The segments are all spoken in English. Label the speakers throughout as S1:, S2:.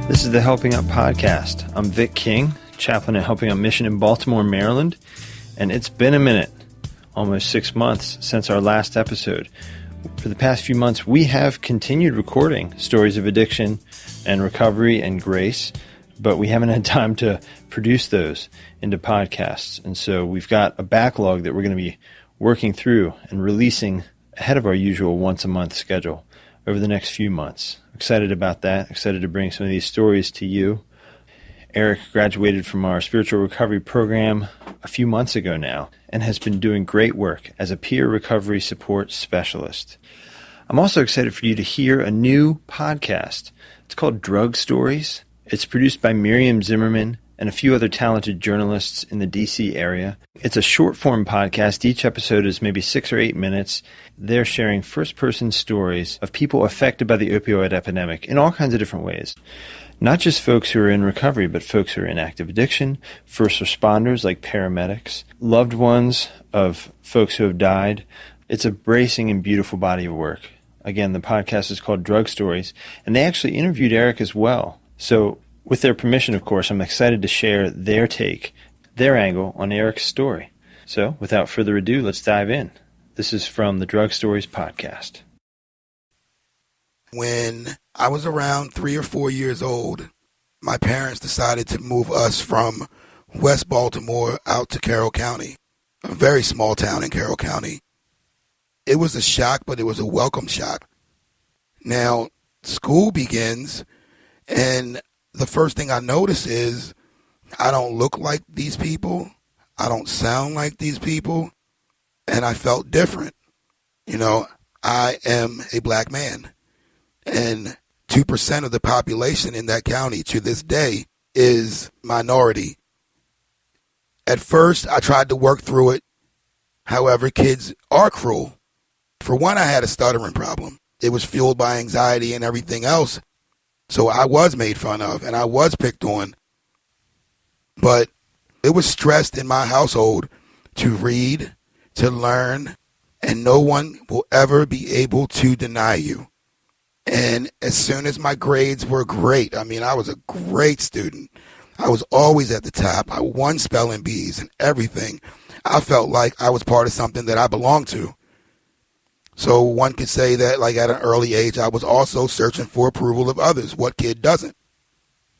S1: This is the Helping Up Podcast. I'm Vic King, chaplain at Helping Up Mission in Baltimore, Maryland, and it's been a minute, almost 6 months since our last episode. For the past few months, we have continued recording stories of addiction and recovery and grace, but we haven't had time to produce those into podcasts. And so we've got a backlog that we're going to be working through and releasing ahead of our usual once-a-month schedule over the next few months. Excited about that. Excited to bring some of these stories to you. Eric graduated from our spiritual recovery program a few months ago now and has been doing great work as a peer recovery support specialist. I'm also excited for you to hear a new podcast. It's called Drug Stories. It's produced by Miriam Zimmerman and a few other talented journalists in the DC area. It's a short-form podcast. Each episode is maybe 6 or 8 minutes. They're sharing first-person stories of people affected by the opioid epidemic in all kinds of different ways. Not just folks who are in recovery, but folks who are in active addiction, first responders like paramedics, loved ones of folks who have died. It's a bracing and beautiful body of work. Again, the podcast is called Drug Stories, and they actually interviewed Eric as well. So with their permission, of course, I'm excited to share their take, their angle on Eric's story. So without further ado, let's dive in. This is from the Drug Stories podcast.
S2: When I was around 3 or 4 years old, my parents decided to move us from West Baltimore out to Carroll County, a very small town in Carroll County. It was a shock, but it was a welcome shock. Now, school begins, and the first thing I notice is I don't look like these people. I don't sound like these people. And I felt different. You know, I am a black man. And 2% of the population in that county to this day is minority. At first, I tried to work through it. However, kids are cruel. For one, I had a stuttering problem. It was fueled by anxiety and everything else. So I was made fun of and I was picked on. But it was stressed in my household to read, to learn, and no one will ever be able to deny you. And as soon as my grades were great, I was a great student. I was always at the top. I won spelling bees and everything. I felt like I was part of something that I belonged to. So one could say that, like, at an early age, I was also searching for approval of others. What kid doesn't?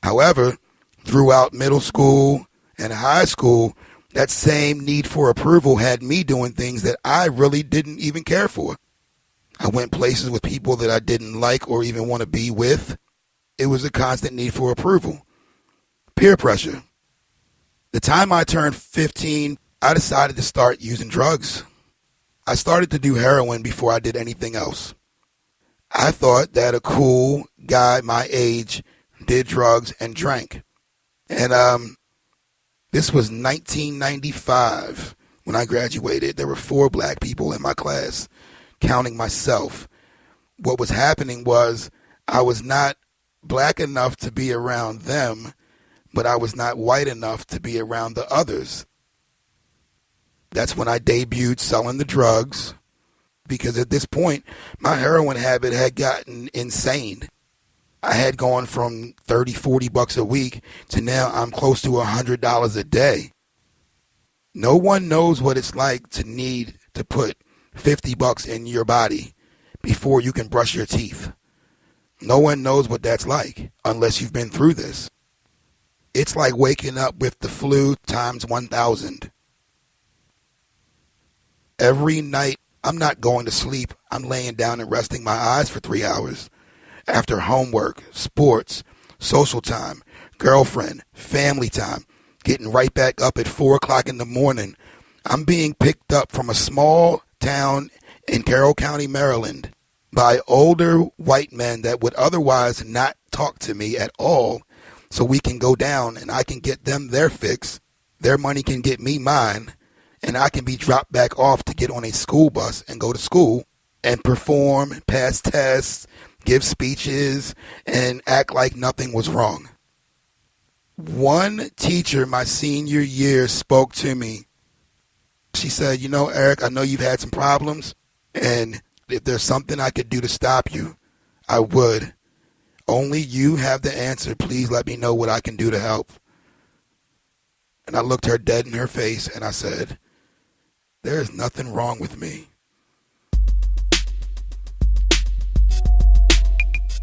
S2: However, throughout middle school and high school, that same need for approval had me doing things that I really didn't even care for. I went places with people that I didn't like or even want to be with. It was a constant need for approval. Peer pressure. The time I turned 15, I decided to start using drugs. I started to do heroin before I did anything else. I thought that a cool guy my age did drugs and drank. And this was 1995 when I graduated. There were 4 black people in my class, counting myself. What was happening was I was not black enough to be around them, but I was not white enough to be around the others. That's when I debuted selling the drugs, because at this point, my heroin habit had gotten insane. I had gone from $30-40 a week to now I'm close to $100 a day. No one knows what it's like to need to put $50 in your body before you can brush your teeth. No one knows what that's like unless you've been through this. It's like waking up with the flu times 1,000. Every night, I'm not going to sleep. I'm laying down and resting my eyes for 3 hours. After homework, sports, social time, girlfriend, family time, getting right back up at 4 o'clock in the morning. I'm being picked up from a small town in Carroll County, Maryland, by older white men that would otherwise not talk to me at all, so we can go down and I can get them their fix. Their money can get me mine. And I can be dropped back off to get on a school bus and go to school and perform, pass tests, give speeches, and act like nothing was wrong. One teacher my senior year spoke to me. She said, "You know, Eric, I know you've had some problems, and if there's something I could do to stop you, I would. Only you have the answer. Please let me know what I can do to help. And I looked her dead in her face and I said, there is nothing wrong with me.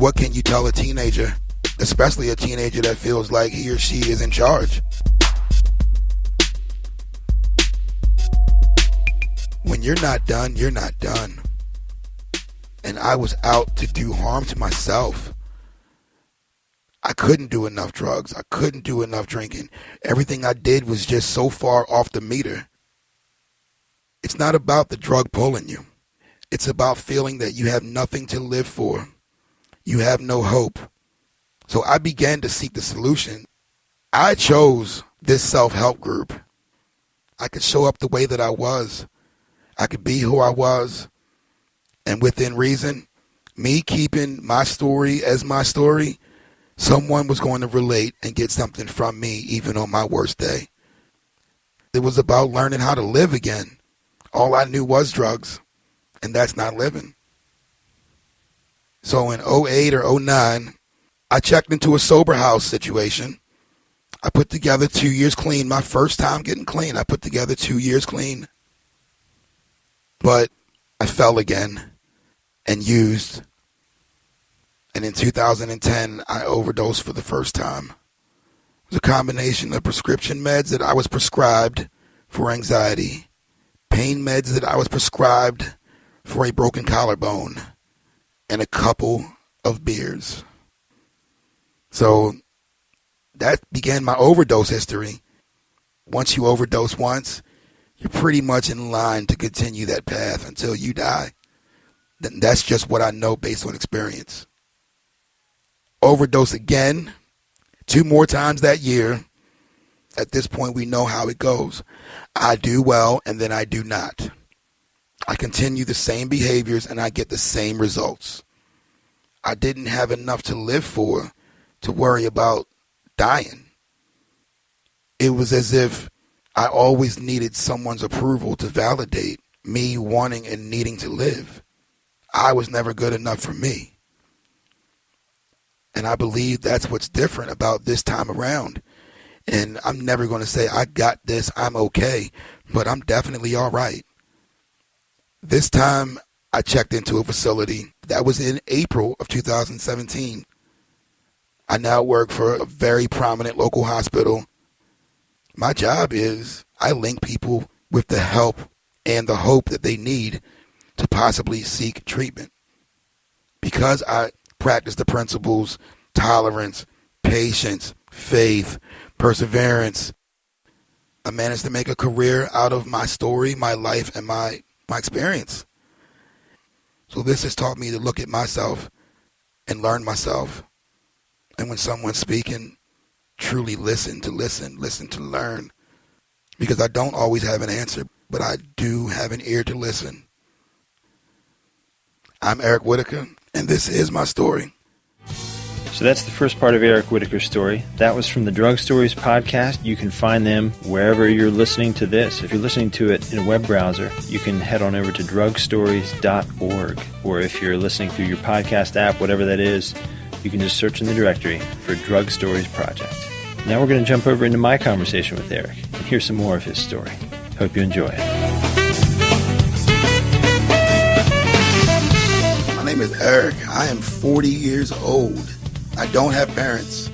S2: What can you tell a teenager, especially a teenager that feels like he or she is in charge? When you're not done, you're not done. And I was out to do harm to myself. I couldn't do enough drugs. I couldn't do enough drinking. Everything I did was just so far off the meter. It's not about the drug pulling you. It's about feeling that you have nothing to live for. You have no hope. So I began to seek the solution. I chose this self-help group. I could show up the way that I was. I could be who I was. And within reason, me keeping my story as my story, someone was going to relate and get something from me even on my worst day. It was about learning how to live again. All I knew was drugs, and that's not living. So in 08 or 09, I checked into a sober house situation. I put together 2 years clean. My first time getting clean, I put together 2 years clean. But I fell again and used. And in 2010, I overdosed for the first time. It was a combination of prescription meds that I was prescribed for anxiety, pain meds that I was prescribed for a broken collarbone, and a couple of beers. So that began my overdose history. Once you overdose once, you're pretty much in line to continue that path until you die. That's just what I know based on experience. Overdose again, 2 more times that year. At this point, we know how it goes. I do well, and then I do not. I continue the same behaviors, and I get the same results. I didn't have enough to live for to worry about dying. It was as if I always needed someone's approval to validate me wanting and needing to live. I was never good enough for me. And I believe that's what's different about this time around. And I'm never going to say, I got this, I'm okay, but I'm definitely all right. This time, I checked into a facility. That was in April of 2017. I now work for a very prominent local hospital. My job is I link people with the help and the hope that they need to possibly seek treatment. Because I practice the principles, tolerance, patience, faith, perseverance, I managed to make a career out of my story, my life, and my experience. So this has taught me to look at myself and learn myself. And when someone's speaking, truly listen to learn. Because I don't always have an answer, but I do have an ear to listen. I'm Eric Whitaker, and this is my story.
S1: So that's the first part of Eric Whitaker's story. That was from the Drug Stories podcast. You can find them wherever you're listening to this. If you're listening to it in a web browser, you can head on over to drugstories.org. Or if you're listening through your podcast app, whatever that is, you can just search in the directory for Drug Stories Project. Now we're going to jump over into my conversation with Eric and hear some more of his story. Hope you enjoy it.
S2: My name is Eric. I am 40 years old. I don't have parents.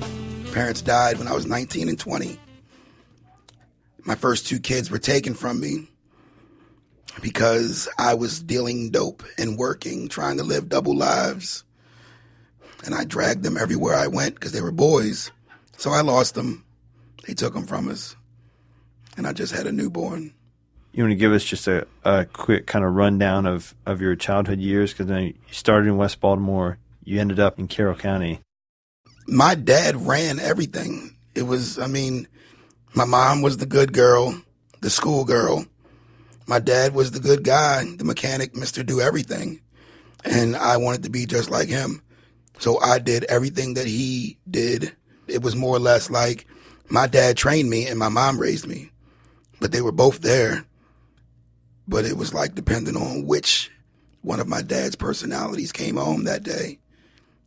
S2: Parents died when I was 19 and 20. My first 2 kids were taken from me because I was dealing dope and working, trying to live double lives. And I dragged them everywhere I went because they were boys. So I lost them. They took them from us. And I just had a newborn.
S1: You want to give us just a quick kind of rundown of your childhood years? Because you started in West Baltimore. You ended up in Carroll County.
S2: My dad ran everything. My mom was the good girl, the school girl. My dad was the good guy, the mechanic, Mr. Do Everything. And I wanted to be just like him. So I did everything that he did. It was more or less like my dad trained me and my mom raised me. But they were both there. But it was like depending on which one of my dad's personalities came home that day.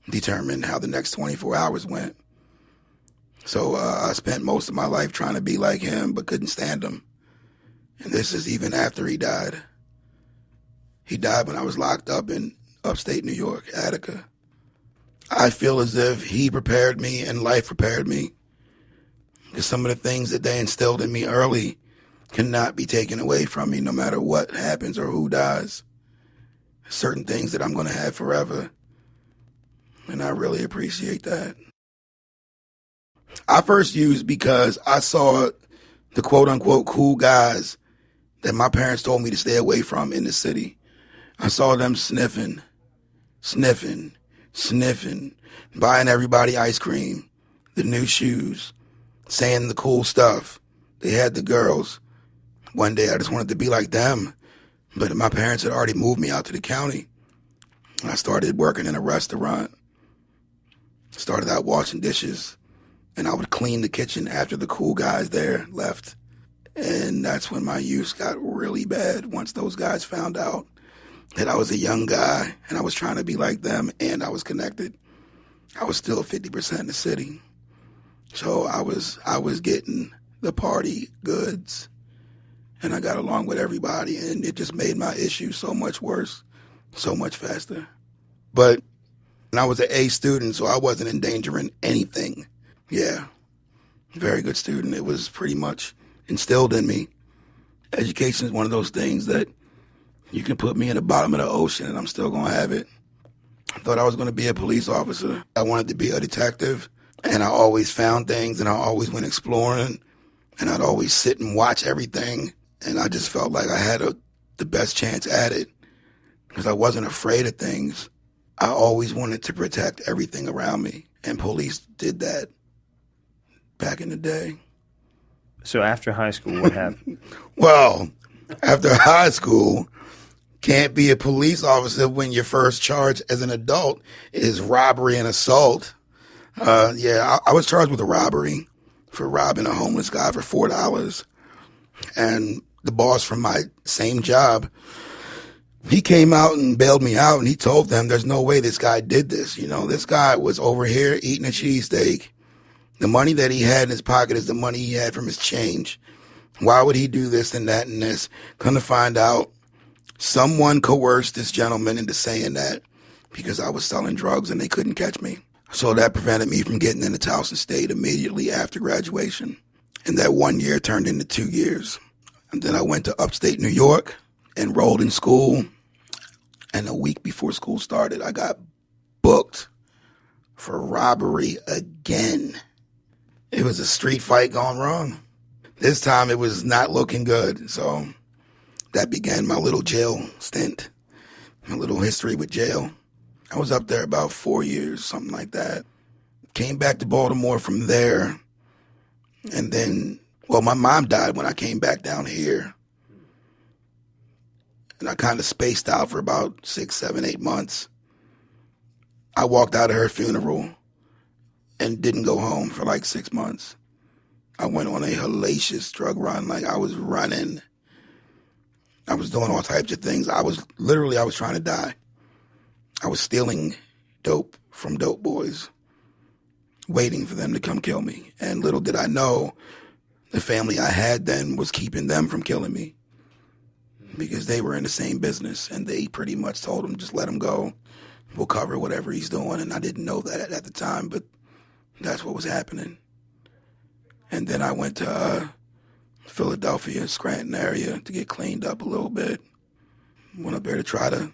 S2: determine how the next 24 hours went. So I spent most of my life trying to be like him, but couldn't stand him. And this is even after he died. He died when I was locked up in upstate New York, Attica. I feel as if he prepared me and life prepared me. Because some of the things that they instilled in me early cannot be taken away from me no matter what happens or who dies. Certain things that I'm going to have forever. And I really appreciate that. I first used because I saw the quote-unquote cool guys that my parents told me to stay away from in the city. I saw them sniffing, buying everybody ice cream, the new shoes, saying the cool stuff. They had the girls. One day I just wanted to be like them, but my parents had already moved me out to the county. I started working in a restaurant. Started out washing dishes, and I would clean the kitchen after the cool guys there left. And that's when my use got really bad once those guys found out that I was a young guy and I was trying to be like them and I was connected. I was still 50% in the city. So I was getting the party goods and I got along with everybody, and it just made my issue so much worse, so much faster. But I was an A student, so I wasn't endangering anything. Yeah, very good student. It was pretty much instilled in me. Education is one of those things that you can put me in the bottom of the ocean and I'm still going to have it. I thought I was going to be a police officer. I wanted to be a detective, and I always found things and I always went exploring, and I'd always sit and watch everything, and I just felt like I had the best chance at it because I wasn't afraid of things. I always wanted to protect everything around me, and police did that back in the day.
S1: So after high school, what happened?
S2: Well, after high school, can't be a police officer when your first charge as an adult is robbery and assault. I was charged with a robbery for robbing a homeless guy for $4. And the boss from my same job, he came out and bailed me out, and he told them there's no way this guy did this. You know, this guy was over here eating a cheesesteak. The money that he had in his pocket is the money he had from his change. Why would he do this and that and this? Come to find out, someone coerced this gentleman into saying that because I was selling drugs and they couldn't catch me. So that prevented me from getting into Towson State immediately after graduation. And that 1 year turned into 2 years. And then I went to upstate New York, enrolled in school. And a week before school started, I got booked for robbery again. It was a street fight gone wrong. This time it was not looking good. So that began my little jail stint, my little history with jail. I was up there about 4 years, something like that. Came back to Baltimore from there. And then, well, my mom died when I came back down here. And I kind of spaced out for about 6, 7, 8 months. I walked out of her funeral and didn't go home for like 6 months. I went on a hellacious drug run. Like, I was running. I was doing all types of things. I was trying to die. I was stealing dope from dope boys, waiting for them to come kill me. And little did I know, the family I had then was keeping them from killing me because they were in the same business, and they pretty much told him, just let him go. We'll cover whatever he's doing. And I didn't know that at the time, but that's what was happening. And then I went to Philadelphia, Scranton area to get cleaned up a little bit. Went up there to try to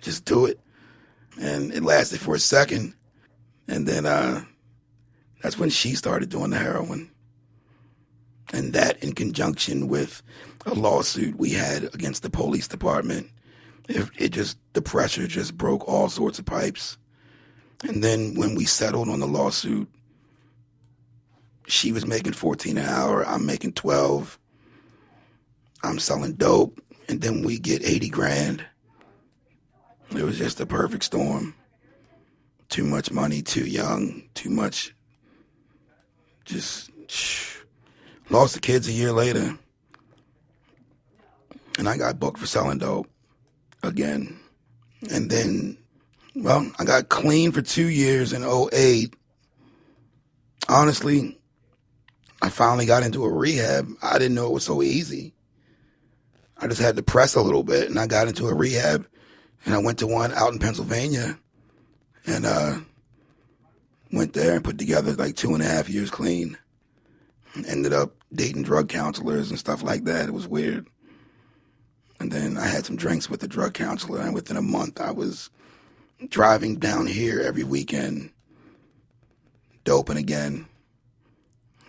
S2: just do it. And it lasted for a second. And then that's when she started doing the heroin. And that, in conjunction with a lawsuit we had against the police department, the pressure just broke all sorts of pipes. And then when we settled on the lawsuit, she was making $14 an hour. I'm making $12. I'm selling dope. And then we get $80,000. It was just a perfect storm. Too much money, too young, too much. Just lost the kids a year later. And I got booked for selling dope again. And then Well, I got clean for 2 years in '08. Honestly, I finally got into a rehab. I didn't know it was so easy. I just had to press a little bit, and I got into a rehab, and I went to one out in Pennsylvania, and went there and put together like 2.5 years clean. Ended up dating drug counselors and stuff like that. It was weird. And then I had some drinks with the drug counselor, and within a month I was driving down here every weekend, doping again.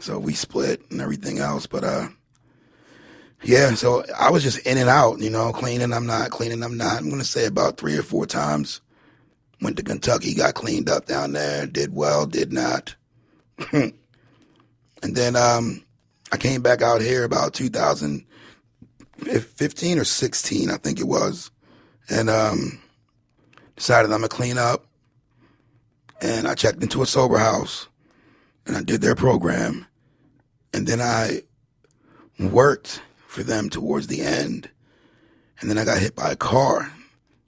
S2: So we split and everything else. But yeah, so I was just in and out, cleaning, I'm not, cleaning, I'm not. I'm going to say about 3 or 4 times. Went to Kentucky, got cleaned up down there, did well, did not. And then I came back out here about 2015 or 16, I think it was, and decided I'm going to clean up. And I checked into a sober house, and I did their program. And then I worked for them towards the end. And then I got hit by a car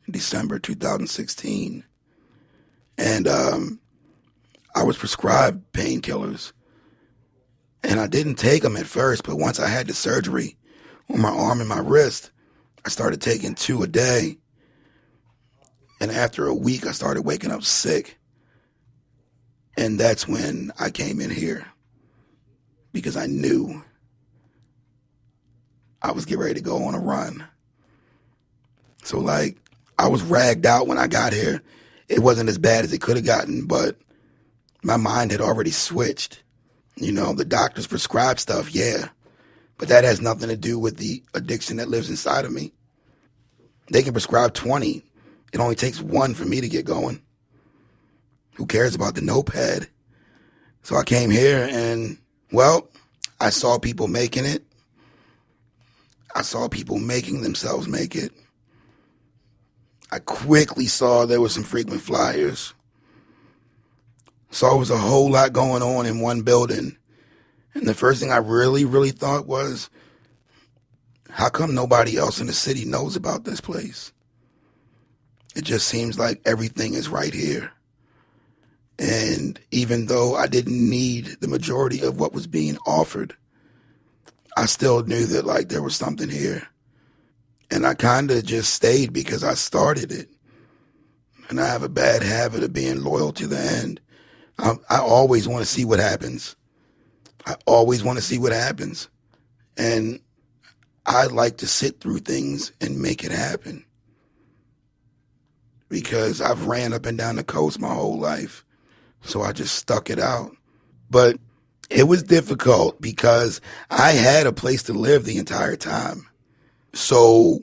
S2: in December 2016. And I was prescribed painkillers. And I didn't take them at first, but once I had the surgery on my arm and my wrist, I started taking 2 a day. And after a week, I started waking up sick. And that's when I came in here, because I knew I was getting ready to go on a run. So like, I was ragged out when I got here. It wasn't as bad as it could have gotten, but my mind had already switched. The doctors prescribe stuff, yeah, but that has nothing to do with the addiction that lives inside of me. They can prescribe 20. It only takes 1 for me to get going. Who cares about the notepad? So I came here and, well, I saw people making it. I saw people making themselves make it. I quickly saw there were some frequent flyers. Saw it was a whole lot going on in one building. And the first thing I really, really thought was, how come nobody else in the city knows about this place? It just seems like everything is right here. And even though I didn't need the majority of what was being offered, I still knew that like there was something here. And I kind of just stayed because I started it. And I have a bad habit of being loyal to the end. I always want to see what happens. I always want to see what happens. And I like to sit through things and make it happen. Because I've ran up and down the coast my whole life. So I just stuck it out. But it was difficult because I had a place to live the entire time. So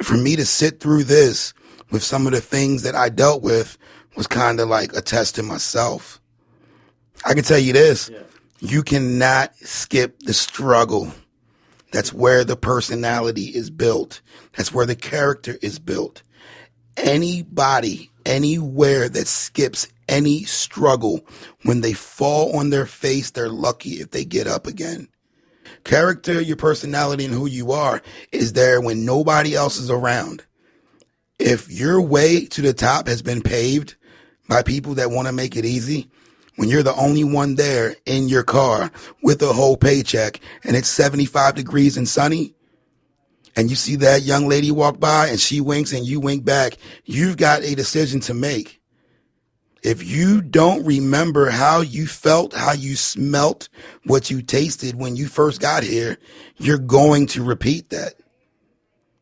S2: for me to sit through this with some of the things that I dealt with was kind of like a test to myself. I can tell you this, You cannot skip the struggle. That's where the personality is built. That's where the character is built. Anybody, anywhere that skips any struggle, when they fall on their face, they're lucky if they get up again. Character, your personality, and who you are is there when nobody else is around. If your way to the top has been paved by people that want to make it easy, when you're the only one there in your car with a whole paycheck and it's 75 degrees and sunny, and you see that young lady walk by and she winks and you wink back, you've got a decision to make. If you don't remember how you felt, how you smelt, what you tasted when you first got here, you're going to repeat that.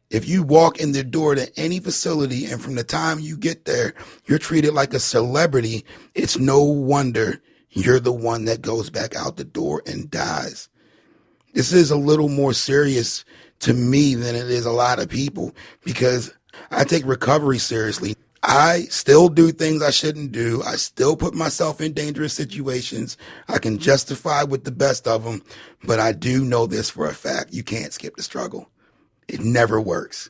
S2: If you walk in the door to any facility and from the time you get there, you're treated like a celebrity, it's no wonder you're the one that goes back out the door and dies. This is a little more serious to me than it is a lot of people because I take recovery seriously. I still do things I shouldn't do. I still put myself in dangerous situations. I can justify with the best of them, but I do know this for a fact. You can't skip the struggle. It never works.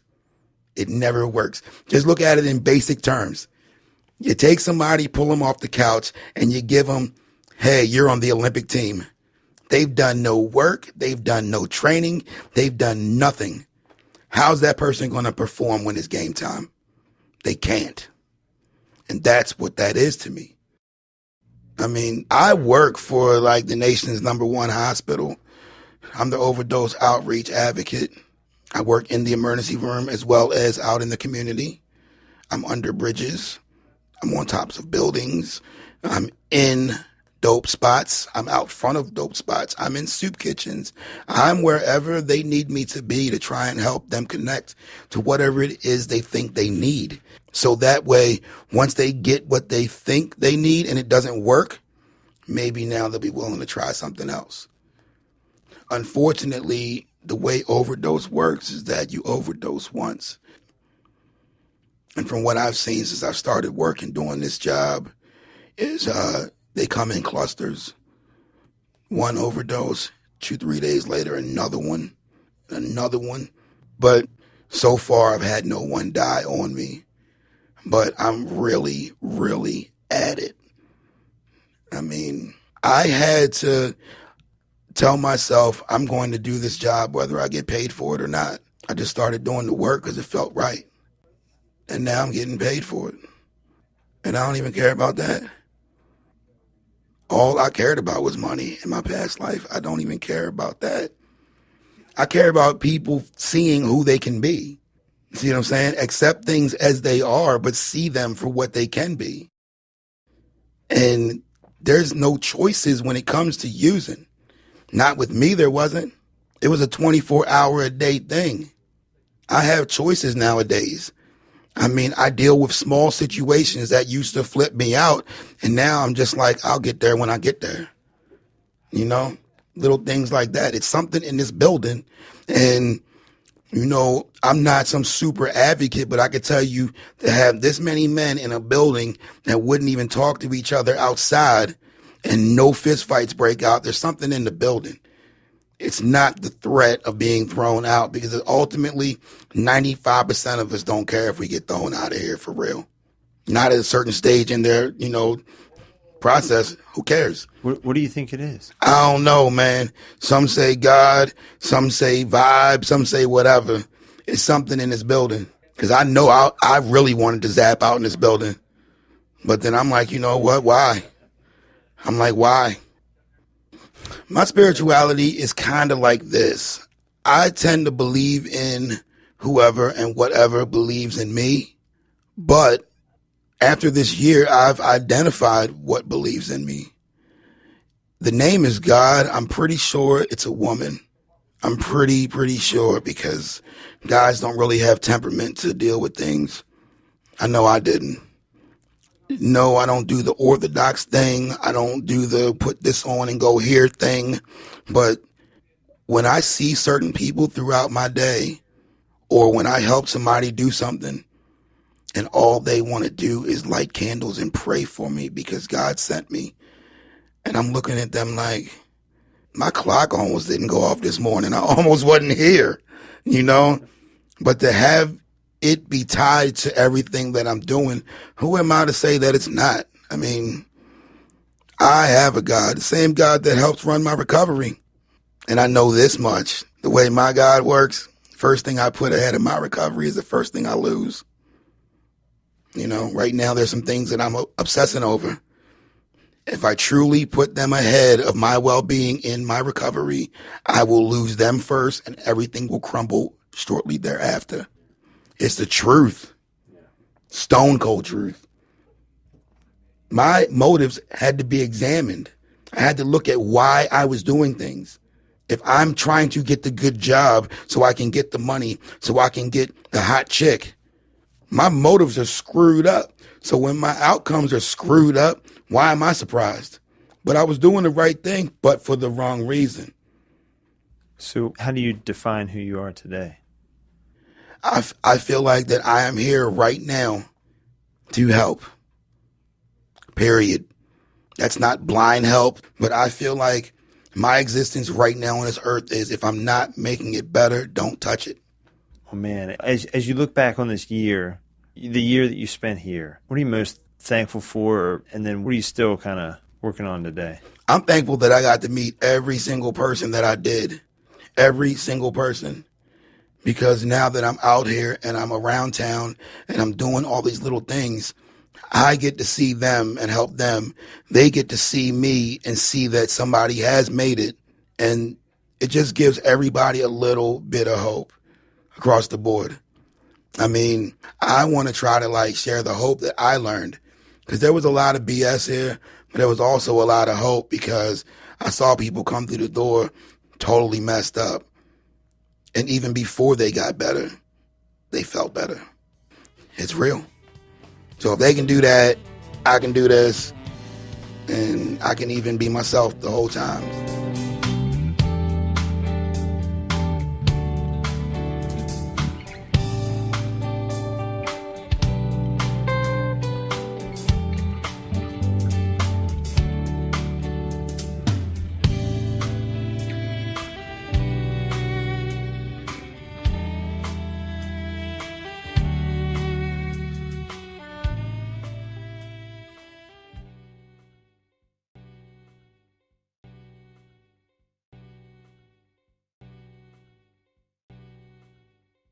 S2: It never works. Just look at it in basic terms. You take somebody, pull them off the couch, and you give them, hey, you're on the Olympic team. They've done no work. They've done no training. They've done nothing. How's that person going to perform when it's game time? They can't. And that's what that is to me. I mean, I work for like the nation's #1 hospital. I'm the overdose outreach advocate. I work in the emergency room as well as out in the community. I'm under bridges. I'm on tops of buildings. I'm in dope spots. I'm out front of dope spots. I'm in soup kitchens. I'm wherever they need me to be to try and help them connect to whatever it is they think they need. So that way, once they get what they think they need and it doesn't work, maybe now they'll be willing to try something else. Unfortunately, the way overdose works is that you overdose once. And from what I've seen since I've started working doing this job is they come in clusters. One overdose, 2-3 days later, another one. But so far, I've had no one die on me. But I'm really, really at it. I mean, I had to tell myself I'm going to do this job whether I get paid for it or not. I just started doing the work because it felt right. And now I'm getting paid for it. And I don't even care about that. All I cared about was money in my past life. I don't even care about that. I care about people seeing who they can be. See what I'm saying? Accept things as they are, but see them for what they can be. And there's no choices when it comes to using. Not with me, there wasn't. It was a 24-hour-a-day thing. I have choices nowadays. I mean, I deal with small situations that used to flip me out, and now I'm just like, I'll get there when I get there. You know, little things like that. It's something in this building, and, you know, I'm not some super advocate, but I could tell you to have this many men in a building that wouldn't even talk to each other outside and no fist fights break out, there's something in the building. It's not the threat of being thrown out because ultimately 95% of us don't care if we get thrown out of here for real. Not at a certain stage in their, you know, process. Who cares?
S1: What do you think it is?
S2: I don't know, man. Some say God, some say vibe, some say whatever. It's something in this building. Because I know I really wanted to zap out in this building. But then I'm like, you know what? Why? I'm like, why? My spirituality is kind of like this. I tend to believe in whoever and whatever believes in me. But after this year, I've identified what believes in me. The name is God. I'm pretty sure it's a woman. I'm pretty sure because guys don't really have temperament to deal with things. I know I didn't. No, I don't do the orthodox thing. I don't do the put this on and go here thing. But when I see certain people throughout my day, or when I help somebody do something, and all they want to do is light candles and pray for me because God sent me, and I'm looking at them like, my clock almost didn't go off this morning. I almost wasn't here, you know? But to have it be tied to everything that I'm doing, who am I to say that it's not? I mean, I have a God, the same God that helps run my recovery. And I know this much. The way my God works, first thing I put ahead of my recovery is the first thing I lose. You know, right now there's some things that I'm obsessing over. If I truly put them ahead of my well-being in my recovery, I will lose them first and everything will crumble shortly thereafter. It's the truth. Stone cold truth. My motives had to be examined. I had to look at why I was doing things. If I'm trying to get the good job so I can get the money, so I can get the hot chick, my motives are screwed up. So when my outcomes are screwed up, why am I surprised? But I was doing the right thing, but for the wrong reason.
S1: So how do you define who you are today?
S2: I feel like that I am here right now to help. Period. That's not blind help, but I feel like my existence right now on this earth is if I'm not making it better, don't touch it.
S1: Oh man, as you look back on this year, the year that you spent here, what are you most thankful for? And then what are you still kind of working on today?
S2: I'm thankful that I got to meet every single person that I did. Every single person. Because now that I'm out here and I'm around town and I'm doing all these little things, I get to see them and help them. They get to see me and see that somebody has made it. And it just gives everybody a little bit of hope across the board. I mean, I want to try to like share the hope that I learned, because there was a lot of BS here, but there was also a lot of hope because I saw people come through the door totally messed up. And even before they got better, they felt better. It's real. So if they can do that, I can do this, and I can even be myself the whole time.